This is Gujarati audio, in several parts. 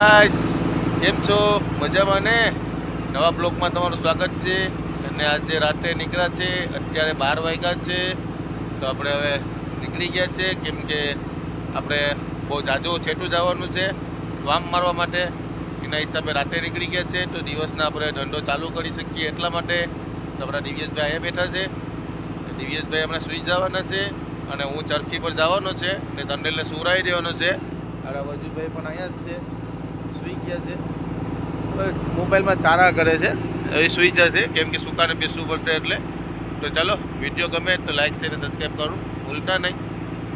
ગાઈસ, કેમ છો? મજામાં ને? નવા બ્લોગમાં તમારું સ્વાગત છે. અને આજે રાત્રે નીકળ્યા છે, અત્યારે 12 વાગ્યા છે. તો આપણે હવે નીકળી ગયા છે, કેમ કે આપણે બહુ જાજુ છેટું જવાનું છે વામ મારવા માટે. એના હિસાબે રાત્રે નીકળી ગયા છે, તો દિવસના આપણે ધંધો ચાલુ કરી શકીએ એટલા માટે. તો આપણા દિવ્યેશભાઈ અહીંયા બેઠા છે. દિવ્યેશભાઈ હમણાં સૂઈ જવાના છે અને હું ચરખી પર જવાનો છે ને તંડેલને સુરાઈ દેવાનો છે. આ વજુભાઈ પણ અહીંયા જ છે, સુઈ ગયા છે. મોબાઈલમાં ચારા કરે છે, હવે સુઈ જશે કેમ કે સુકાને બેસવું પડશે એટલે. તો ચાલો, વિડીયો ગમે તો લાઈક શેર અને સબસ્ક્રાઈબ કરવું ભૂલતા નહીં.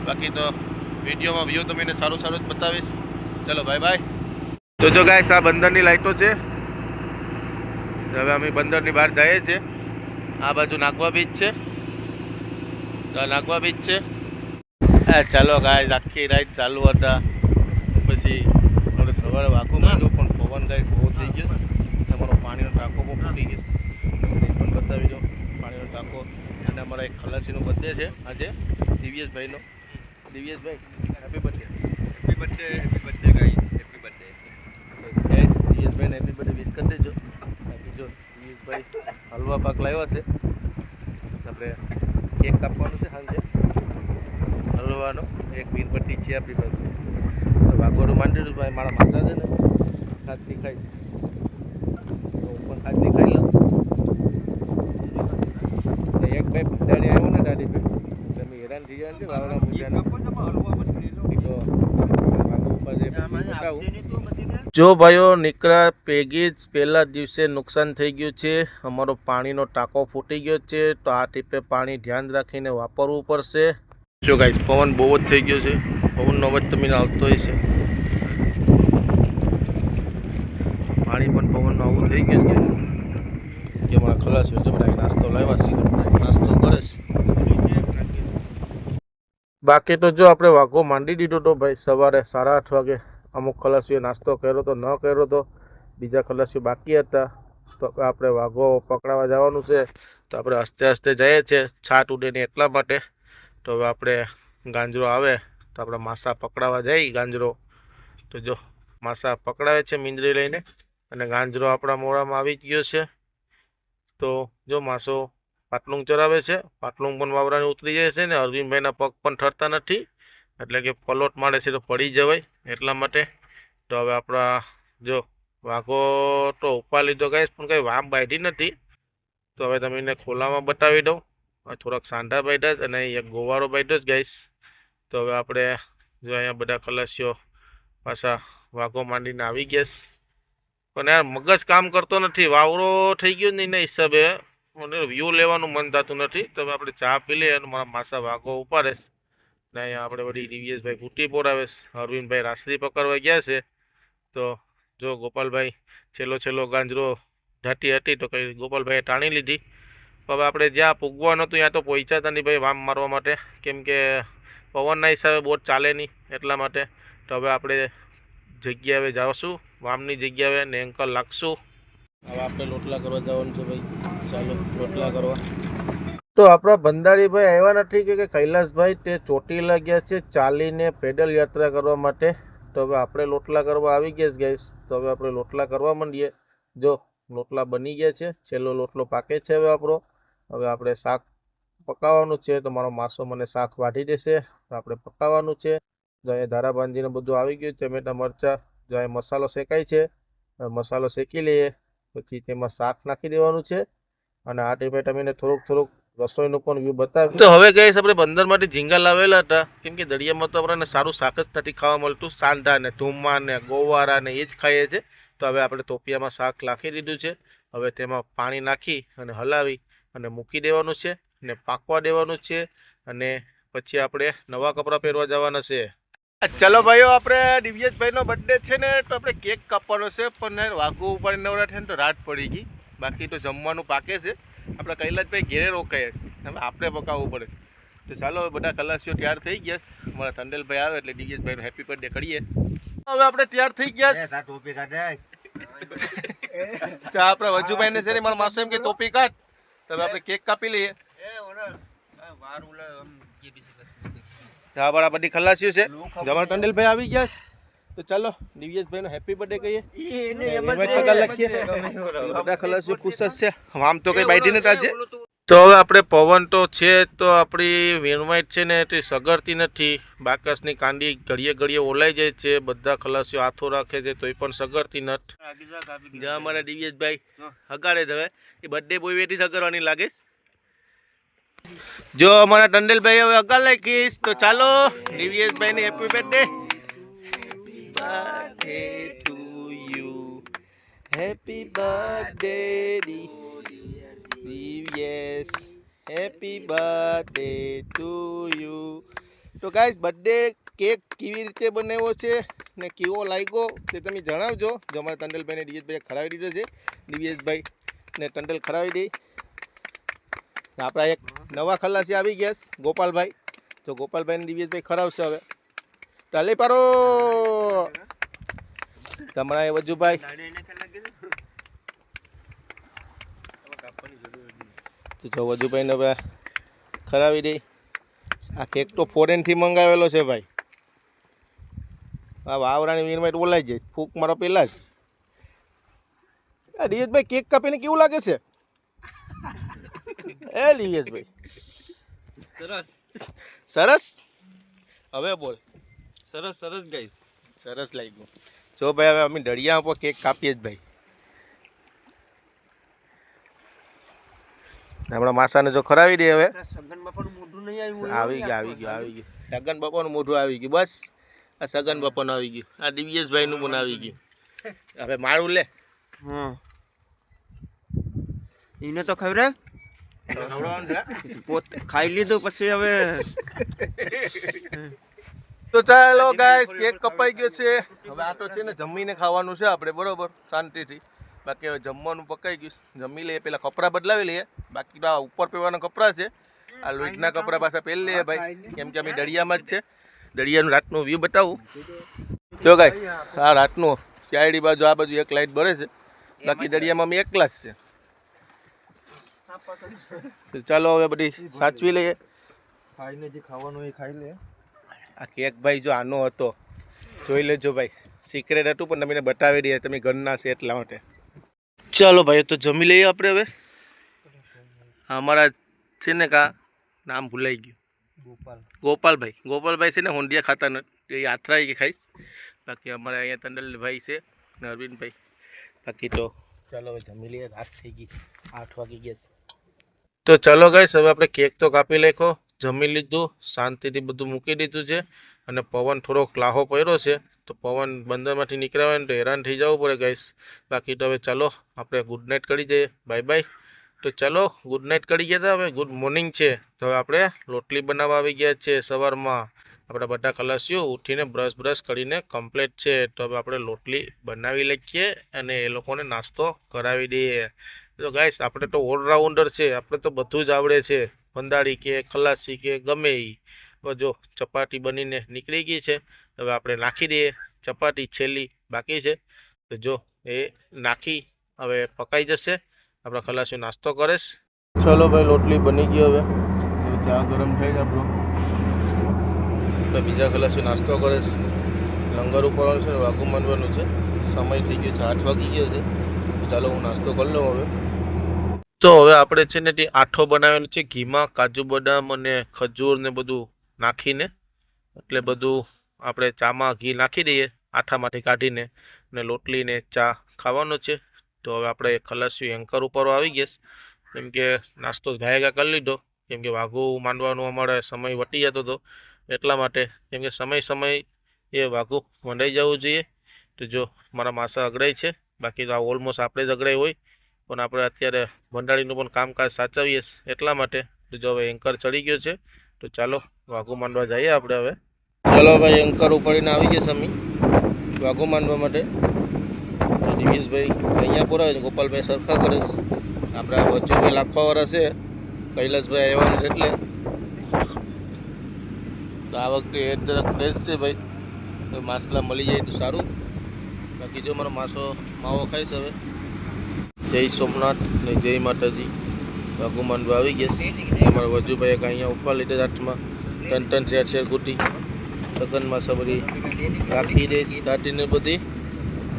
બાકી તો વિડીયોમાં વ્યૂ તમને સારું સારું જ બતાવીશ. ચલો બાય બાય. તો જો ગાઈસ, આ બંદરની લાઈટો છે. હવે અમે બંદરની બહાર જઈએ છીએ. આ બાજુ નાગવા બીચ છે, નાગવા બીચ છે. ચાલો ગાઈસ, આખી રાઈડ ચાલુ હતા. પછી સવારે વાઘું માંડ્યું પણ પવન ગાય બહુ થઈ ગયો. તમારો પાણીનો ટાંકો પણ ફૂટી ગયો. એ પણ બતાવી દો પાણીનો ટાંકો. અને અમારા એક ખલાસીનો બર્થડે છે આજે, દિવ્યેશભાઈનો. દિવ્યેશભાઈ, happy birthday. Happy birthday, happy birthday guys, happy birthday. Guys, દિવ્યેશભાઈને હેપી બર્થડે વિશ કરી દેજો. બાકી જો દિવ્યેશભાઈ હલવા પાક લાવ્યા છે, આપણે કેક કાપવાનું છે સાંજે હલવાનો. એક મીણબત્તી છે આપણી પાસે. વાઘોડું માંડી ભાઈ, મારા માથા છે ને ખાતથી ખાઈ, હું પણ ખાતથી ખાઈ લઉં. એક ભાઈ દાડી આવ્યો ને દાદી ભાઈ, તમે હેરાન થઈ ગયા ને વાવડા મૂક્યા. જો ભાઈઓ નીકળ્યા ભેગી જ પહેલા દિવસે નુકસાન થઈ ગયું છે. અમારો પાણીનો ટાંકો ફૂટી ગયો છે, તો આ ટીપે પાણી ધ્યાન રાખીને વાપરવું પડશે. જો ગાઈસ, પવન બહુ જ થઈ ગયો છે. પવનનો અવાજ તમને આવતો હોય છે. પાણી પણ પવનનું આવું થઈ ગયું છે કે મારા ખલાસીઓ જો બધા નાસ્તો લાવ્યા છે, નાસ્તો કરે છે. બાકી તો જો આપણે વાઘો માંડી દીધો તો ભાઈ સવારે 8:30 વાગે. અમુક ખલાસીઓ નાસ્તો કર્યો તો ન કર્યો તો, બીજા ખલાસીઓ બાકી હતા. તો આપણે વાઘો પકડાવા જવાનું છે, તો આપણે આસ્તે આસ્તે જઈએ છીએ છાટ ઉડે ને એટલા માટે. તો હવે આપણે ગાંજરો આવે તો આપણે માસા પકડાવા જઈએ. ગાંજરો તો જો માસા પકડાવે છે મીંદરી લઈને, અને ગાંજરો આપણા મોડામાં આવી ગયો છે. તો જો માસો પાટલું ચરાવે છે, પાટલું પણ વાવરાને ઉતરી જાય છે ને અરવિંદભાઈના પગ પણ ઠરતા નથી, એટલે કે પલોટ મારે છે તો પડી જવાય એટલા માટે. તો હવે આપણા જો વાઘો તો ઉપા લીધો ગાઈસ, પણ કંઈ વામ બાંધી નથી. તો હવે તમને ખોલામાં બતાવી દઉં. થોડાક સાંઢા બાંધ્યા જ અને એક ગોવાળો બાંધ્યો જ ગાઈસ. તો હવે આપણે જો અહીંયા બધા ખલાસીઓ પાછા વાઘો માંડીને આવી ગયા. પણ યાર મગજ કામ કરતો નથી, વાવરો થઈ ગયો ને એના હિસાબે મને વ્યૂ લેવાનું મન થતું નથી. તો હવે આપણે ચા પી લઈએ અને મારા માસા વાઘો ઉપાડે ને અહીંયા આપણે વળી દિવ્યેશભાઈ કુટી પોડાવે. અરવિંદભાઈ રાસરી પકડવા ગયા છે. તો જો ગોપાલભાઈ છેલ્લો ગાંજરો ઢાટી હતી તો કંઈ ગોપાલભાઈએ ટાણી લીધી. હવે આપણે જ્યાં પૂગવાનું હતું ત્યાં તો પહોંચ્યા હતા નહીં ભાઈ વામ મારવા માટે, કેમ કે પવનના હિસાબે બોટ ચાલે નહીં એટલા માટે. તો હવે આપણે જગ્યાએ જાવશું, વામની જગ્યાએ ને એન્કર લાગશું. હવે આપણે લોટલા કરવા જવાનું છે ભાઈ, ચાલો લોટલા કરવા. તો આપણા ભંડારીભાઈ આવ્યા નથી કે કૈલાસભાઈ, તે ચોટીલા ગયા છે ચાલીને પેડલ યાત્રા કરવા માટે. તો હવે આપણે લોટલા કરવા આવી ગયા ગાઈસ. તો હવે આપણે લોટલા કરવા માંડીએ. જો લોટલા બની ગયા છે, છેલ્લો લોટલો પાકે છે હવે આપણો. હવે આપણે શાક પકાવવાનું છે, તો મારો માસો મને શાક વાઢી દેશે. તો આપણે પકાવવાનું છે. જો અહીંયા ધારા બાંધીને બધું આવી ગયું, ટમેટા મરચાં. જો અહીંયા મસાલો શેકાય છે, મસાલો શેકી લઈએ પછી તેમાં શાક નાખી દેવાનું છે. અને આ ટાઈપે તમને થોડુંક રસોઈનું પણ વ્યૂ બતાવ્યું. તો હવે ગઈશ આપણે બંદરમાંથી ઝીંગા લાવેલા હતા, કેમ કે દરિયામાં તો આપણને સારું શાક જ નથી ખાવા મળતું. સાંધા ને ધુમ્મા ને ગોવારા ને એ જ ખાઈએ છીએ. તો હવે આપણે ટોપિયામાં શાક નાખી દીધું છે. હવે તેમાં પાણી નાખી અને હલાવી અને મૂકી દેવાનું છે ને પાકવા દેવાનું છે. અને પછી આપણે નવા કપડાં પહેરવા જવાના છે. ચલો ભાઈઓ, આપણે દિવ્યેશભાઈનો બર્થડે છે ને, તો આપણે કેક કાપવાનો છે. પણ વાઘો ઉપાડીને નવરા થયા ને તો રાત પડી ગઈ. બાકી તો જમવાનું પાકે છે. આપણે કૈલાસભાઈ ઘેરે રોકાય, હવે આપણે પકાવવું પડે. તો ચાલો બધા ખલાસીઓ તૈયાર થઈ ગયા. મારા તંડેલભાઈ આવે એટલે દિવ્યેશભાઈનો હેપી બર્થડે કરીએ. હવે આપણે તૈયાર થઈ ગયા. તો આપણે વજુભાઈને છે ને મારા માસો એમ કે ટોપી કાઢ. તો હવે આપણે કેક કાપી લઈએ. બધી ખલાસીઓ છે. જમાલ ટંડેલભાઈ આવી ગયા. તો ચાલો દિવ્યેશભાઈનો હેપી બર્થડે કહીએ. ઇન્વાઇટ સગા લખીએ. બધા ખલાસીઓ ખુશ જ છે. આમ તો કઈ બાઈટી નથી આજે. તો હવે આપણે પવન તો છે તો આપણી વેનવાઈટ છે ને તે સગડતી નથી. બાકસની કાંડી ઘડીએ ઘડીએ ઓલાઈ જાય છે. બધા ખલાસીઓ હાથો રાખે છે તોય પણ સગડતી નથી. જ્યાં અમારા દિવ્યેશભાઈ હગાડે છે હવે એ બર્થડે બોય વેટી સગડવાની લાગે. જો અમારા ટંડેલભાઈ હવે હગા લાગીશ તો ચાલો દિવ્યેશભાઈને happy birthday. Birthday to you, happy birthday Divyesh, happy birthday to you. તો ગાઈસ બર્થડે કેક કેવી રીતે બનાવ્યો છે ને કેવો લાગ્યો તે તમે જણાવજો. જો અમારા ટંડેલભાઈને દિવ્યેશભાઈ ખરાવી દીધો છે. દિવ્યેશભાઈ ને ટંડેલ ખરાવી દે. આપણા એક નવા ખલાસી આવી ગયા ગોપાલભાઈ. જો ગોપાલભાઈને દિવ્યેશભાઈ ખરાવશે હવે. ચાલે પારો તમારા એ વજુભાઈ. તો જો વજુભાઈને હવે ખરાવી દે. આ કેક તો ફોરેનથી મંગાવેલો છે ભાઈ. આ વાવરાની વીરમાઈટ બોલાઈ જાય ફૂક મારો પહેલાં જ. દિવ્યેશભાઈ કેક કાપીને કેવું લાગે છે? એ દિવ્યેશભાઈ સરસ સરસ. હવે બોલ. સરસ સરસ ગાઈસ. સરસ લાગ્યું. જો ભાઈ હવે અમે દરિયા ઉપર કેક કાપીએ જ ભાઈ. હમણાં માસાને જો ખરાવી દે હવે. સગન બાપાનું મોઢું નહીં આવ્યું. આવી ગયું. સગન બાપાનું મોઢું આવી ગયું. બસ આ સગન બાપાનું આવી ગયું. આ દિવ્યેશભાઈનું પણ આવી ગયું. હવે મારું લે. હા એને તો ખબર પોતે ખાઈ લીધું પછી હવે. તો ચાલો ગાઈસ કેક કપાઈ ગયો છે. હવે આ તો છે ને જમીને ખાવાનું છે આપણે બરોબર શાંતિથી. બાકી હવે જમવાનું પકાઈ ગયું. જમી લઈએ પેલા કપડાં બદલાવી લઈએ. બાકી તો આ ઉપર પહેરવાના કપડાં છે. આ લોહીટના કપડાં પાછા પહેરી લઈએ ભાઈ કેમ કે અમે દરિયામાં જ છે. દરિયાનું રાતનું વ્યૂ બતાવું. જો ગાઈસ આ રાતનું ચાયડી બાજુ આ બાજુ એક લાઇટ બળે છે. બાકી દરિયામાં અમે એકલા જ છે. તો ચાલો હવે બધી સાચવી લઈએ. ખાઈને જે ખાવાનું એ ખાઈ લે. આ કેક ભાઈ જો આનો હતો જોઈ લેજો ભાઈ. સિક્રેટ હતું પણ તમને બતાવી દઈએ તમે ઘરના છે એટલા માટે. ચાલો ભાઈ તો જમી લઈએ આપણે હવે. અમારા છે ને કા નામ ભૂલાઈ ગયું. ગોપાલભાઈ છે ને હોંડિયા ખાતા નથી એ યાત્રા કે ખાઈશ. બાકી અમારે અહીંયા ટંડેલભાઈ છે ને અરવિંદભાઈ. બાકી તો ચાલો હવે જમી લઈએ. રાત થઈ ગઈ 8 વાગી ગયા છે. તો ચાલો ગાઈસ હવે આપણે કેક તો કાપી નાખ્યો. જમી લીધું શાંતિથી બધું મૂકી દીધું છે. અને પવન થોડોક લાહો પડ્યો છે તો પવન બંદરમાંથી નીકળ્યા ને તો હેરાન થઈ જવું પડે ગાઈસ. બાકી તો હવે ચાલો આપણે ગુડ નાઇટ કરી જઈએ. Bye bye. તો ચાલો ગુડ નાઇટ કરી ગયા હતા. હવે ગુડ મોર્નિંગ છે તો હવે આપણે રોટલી બનાવવા આવી ગયા છે સવારમાં. આપણા બધા ખલાસીઓ ઉઠીને બ્રશ કરીને કમ્પ્લીટ છે તો હવે આપણે રોટલી બનાવી લઈએ અને એ લોકોને નાસ્તો કરાવી દઈએ. તો ગાઈસ આપણે તો ઓલરાઉન્ડર છે. આપણે તો બધું જ આવડે છે. બંદાળી કે ખલાસી કે ગમે એ. જો ચપાટી બનીને નીકળી ગઈ છે. હવે આપણે નાખી દઈએ. ચપાટી છેલ્લી બાકી છે તો જો એ નાખી હવે પકાઈ જશે. આપણા ખલાસીઓ નાસ્તો કરે છે. ચલો ભાઈ રોટલી બની ગઈ. હવે ચા ગરમ થઈ જાય આપણો. તો બીજા ખલાસીઓ નાસ્તો કરે છે. લંગર ઉપરવાનું છે ને વાઘું માનવાનું છે. સમય થઈ ગયો છે 8 વાગી ગયો છે. તો ચાલો હું નાસ્તો કરી લઉં હવે. તો હવે આપણે છે ને તે આઠો બનાવેલો છે ઘીમાં કાજુ બદામ અને ખજૂર ને બધું નાખીને. એટલે બધું આપણે ચામાં ઘી નાખી દઈએ આઠામાંથી કાઢીને ને રોટલીને ચા ખાવાનો છે. તો હવે આપણે ખલાસીઓ એન્કર ઉપર આવી ગયા કેમ કે નાસ્તો ગાયગા કરી લીધો કેમ કે વાઘું માંડવાનું અમારે સમય વટી જતો હતો એટલા માટે. કેમ કે સમય એ વાઘું મંડાઈ જવું જોઈએ. તો જો મારા માસા અગડાય છે. બાકી તો આ ઓલમોસ્ટ આપણે જ અગડાય હોય પણ આપણે અત્યારે ભંડારીનું પણ કામકાજ સાચવીએ એટલા માટે. તો જો હવે એન્કર ચડી ગયો છે તો ચાલો વાઘું માંડવા જઈએ આપણે હવે. ચાલો ભાઈ એન્કર ઉપાડીને આવી ગયા સમી વાઘું માંડવા માટે. દિવ્યેશભાઈ અહીંયા પૂરા ગોપાલભાઈ સરખા કરે છે. આપણા વચ્ચુભાઈ લાખવાવાળા છે કૈલાસભાઈ આવવાનું એટલે. તો આ વખતે એ જરાક ફ્રેશ છે ભાઈ. તો માછલા મળી જાય તો સારું. બાકી જો મારો માવો ખાઈશ હવે. જય સોમનાથ ને જય માતાજી. વાઘું માંડવા આવી ગયા. અમારા વજુભાઈ અહીંયા ઉપર લીધે હાથમાં 3 શેર કુટી. સગનમાં સબરી રાખી દઈશ દાટીને બધી.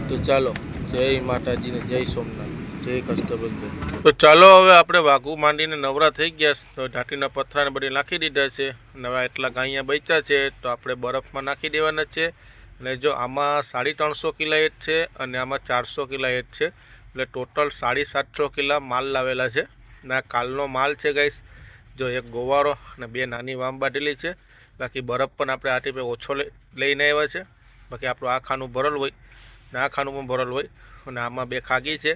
તો ચાલો, જય માતાજીને જય સોમનાથ, જય કષ્ટબંધન. તો ચાલો હવે આપણે વાઘુ માંડીને નવરા થઈ ગયા છે. તો ઢાટીના પથરાને બધી નાખી દીધા છે. અને હવે એટલા ગાંયા બચ્યા છે તો આપણે બરફમાં નાખી દેવાના છે. અને જો આમાં 350 કિલા એટ છે અને આમાં 400 કિલા એટ છે, એટલે ટોટલ 750 કિલા માલ લાવેલા છે. અને આ કાલનો માલ છે ગાઈસ. જો એક ગોવારો અને 2 નાની વામ બાટેલી છે. બાકી બરફ પણ આપણે આ ટીપે ઓછો લઈને આવ્યા છે. બાકી આપણું આ ખાનું ભરેલ હોય ને આ ખાનું પણ ભરેલ હોય. અને આમાં 2 ખાગી છે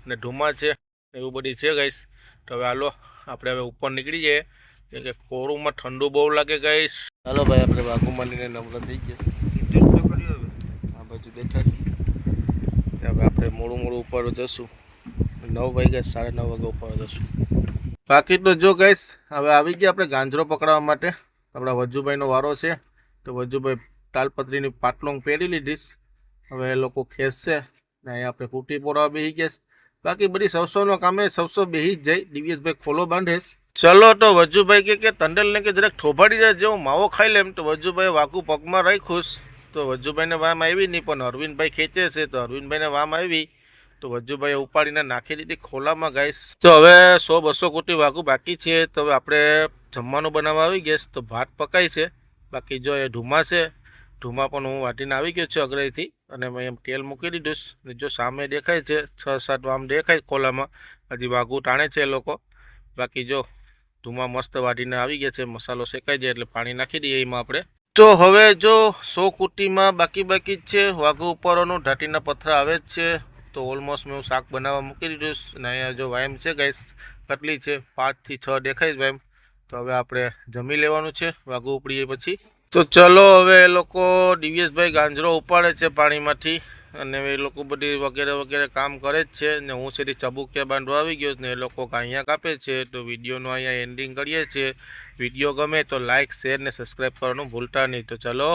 અને ઢુમા છે, એવું બધી છે ગાઈસ. તો હવે હાલો આપણે હવે ઉપર નીકળી જઈએ, કેમ કે કોરુમાં ઠંડુ બહુ લાગે ગાઈસ. ચાલો ભાઈ, આપણે વાઘુ માંડીને નવરા થઈ ગયા. આ બાજુ બેઠા છે. હવે આપણે મોડું ઉપર જશું. 9 વાગ્યા 9:30 વાગે ઉપર જશું. બાકી તો જો ગાઈસ, હવે આવી ગયા આપણે ગાંજરો પકડવા માટે. આપણા વજુભાઈનો વારો છે. તો વજુભાઈ તાલપત્રીની પાટલોંગ પહેરી લીધીશ. હવે એ લોકો ખેંચશે ને અહીંયા આપણે કુટી પોરવા બેસી ગયા. બાકી બધી સવસોનો કામે સવસો બેસી જ જાય. દિવ્યેશભાઈ ખોલો બાંધે. ચલો, તો વજુભાઈ કે તંડલને કે જરાક થોભાડી જાય, જેવું માવો ખાઈ લે એમ. તો વજુભાઈ વાઘુ પગમાં રહી ખુશ. તો વજુભાઈને વામ આવી નહીં, પણ અરવિંદભાઈ ખેંચે છે. તો અરવિંદભાઈને વામ આવી તો વજુભાઈએ ઉપાડીને નાખી દીધી ખોલામાં ગાઈસ. તો હવે 100-200 કુટી વાઘુ બાકી છે. તો હવે આપણે જમવાનું બનાવવા આવી ગયા. તો ભાત પકાય છે. બાકી જો એ ઢુમા છે, ઢુમા પણ હું વાટીને આવી ગયો છું અગરેથી. અને મેં એમ તેલ મૂકી દીધું. ને જો સામે દેખાય છે 6-7 વામ દેખાય ખોલામાં. હજી વાઘુ ટાણે છે એ લોકો. બાકી જો ઢુમા મસ્ત વાટીને આવી ગયા છે. મસાલો શેકાઈ જાય એટલે પાણી નાખી દઈએ એમાં આપણે. તો હવે જો 100 કુટીમાં બાકી જ છે. વાઘુ ઉપરનું ઢાટીના પથરા આવે જ છે. તો ઓલમોસ્ટ મેં શાક બનાવવા મૂકી દીધું. અને અહીંયા જો વાયમ છે ગાઈસ, કેટલી છે 5 થી 6 દેખાય વાયમ. તો હવે આપણે જમી લેવાનું છે વાઘુ ઉપડીએ પછી. તો ચલો, હવે એ લોકો દિવ્યેશભાઈ ગાંજરો ઉપાડે છે પાણીમાંથી. અને એ લોકો બધી વગેરે કામ કરે જ છે. ને હું સીધી ચબુકિયા બાંધવા આવી ગયો ને એ લોકો ગાંયા કાપે છે. તો વિડીયોનો અહીંયા એન્ડિંગ કરીએ છીએ. વિડીયો ગમે તો લાઇક, શેર ને સબસ્ક્રાઈબ કરવાનું ભૂલતા નહીં. તો ચલો.